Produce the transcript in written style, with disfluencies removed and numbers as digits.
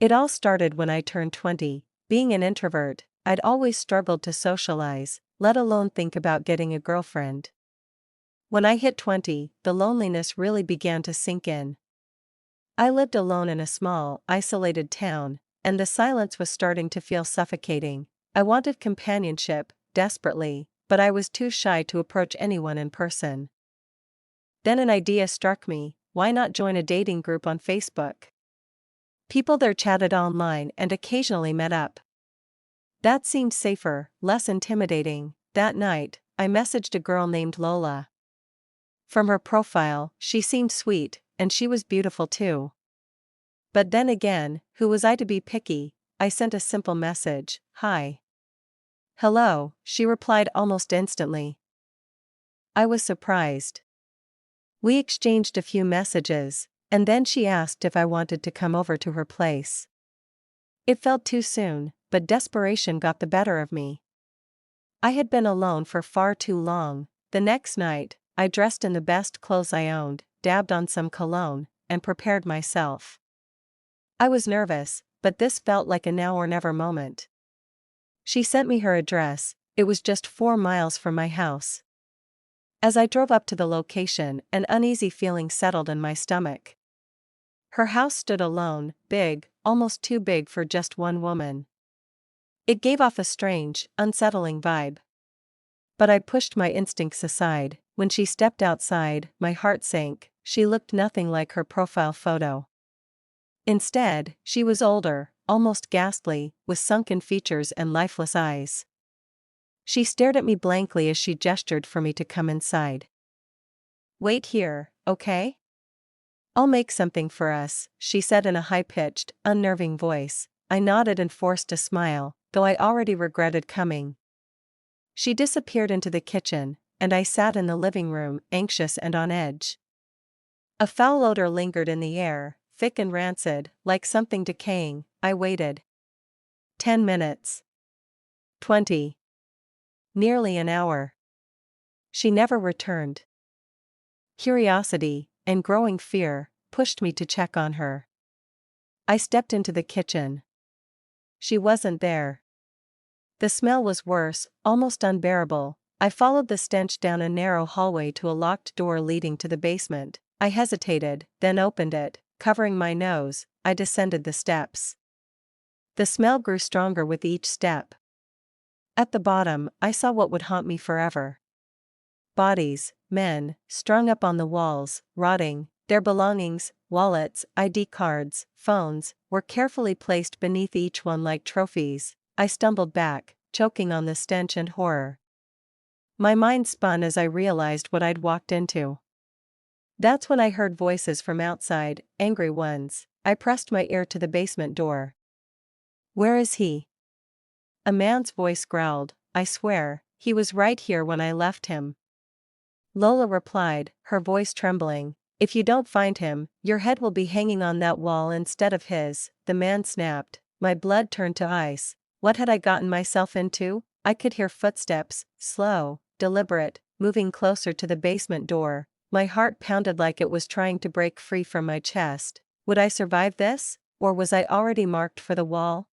It all started when I turned 20. Being an introvert, I'd always struggled to socialize, let alone think about getting a girlfriend. When I hit 20, the loneliness really began to sink in. I lived alone in a small, isolated town, and the silence was starting to feel suffocating. I wanted companionship, desperately, but I was too shy to approach anyone in person. Then an idea struck me: why not join a dating group on Facebook? People there chatted online and occasionally met up. That seemed safer, less intimidating. That night, I messaged a girl named Lola. From her profile, she seemed sweet, and she was beautiful too. But then again, who was I to be picky? I sent a simple message: "Hi." "Hello," she replied almost instantly. I was surprised. We exchanged a few messages, and then she asked if I wanted to come over to her place. It felt too soon, but desperation got the better of me. I had been alone for far too long. The next night, I dressed in the best clothes I owned, dabbed on some cologne, and prepared myself. I was nervous, but this felt like a now or never moment. She sent me her address. It was just 4 miles from my house. As I drove up to the location, an uneasy feeling settled in my stomach. Her house stood alone, big, almost too big for just one woman. It gave off a strange, unsettling vibe. But I pushed my instincts aside. When she stepped outside, my heart sank. She looked nothing like her profile photo. Instead, she was older, almost ghastly, with sunken features and lifeless eyes. She stared at me blankly as she gestured for me to come inside. "Wait here, okay? I'll make something for us," she said in a high-pitched, unnerving voice. I nodded and forced a smile, though I already regretted coming. She disappeared into the kitchen, and I sat in the living room, anxious and on edge. A foul odor lingered in the air, thick and rancid, like something decaying. I waited. 10 minutes. 20. Nearly an hour. She never returned. Curiosity, and growing fear, pushed me to check on her. I stepped into the kitchen. She wasn't there. The smell was worse, almost unbearable. I followed the stench down a narrow hallway to a locked door leading to the basement. I hesitated, then opened it. Covering my nose, I descended the steps. The smell grew stronger with each step. At the bottom, I saw what would haunt me forever. Bodies, men, strung up on the walls, rotting. Their belongings, wallets, ID cards, phones, were carefully placed beneath each one like trophies. I stumbled back, choking on the stench and horror. My mind spun as I realized what I'd walked into. That's when I heard voices from outside, angry ones. I pressed my ear to the basement door. "Where is he?" A man's voice growled. "I swear, he was right here when I left him." Lola replied, her voice trembling. "If you don't find him, your head will be hanging on that wall instead of his." The man snapped. My blood turned to ice. What had I gotten myself into? I could hear footsteps, slow, deliberate, moving closer to the basement door. My heart pounded like it was trying to break free from my chest. Would I survive this, or was I already marked for the wall?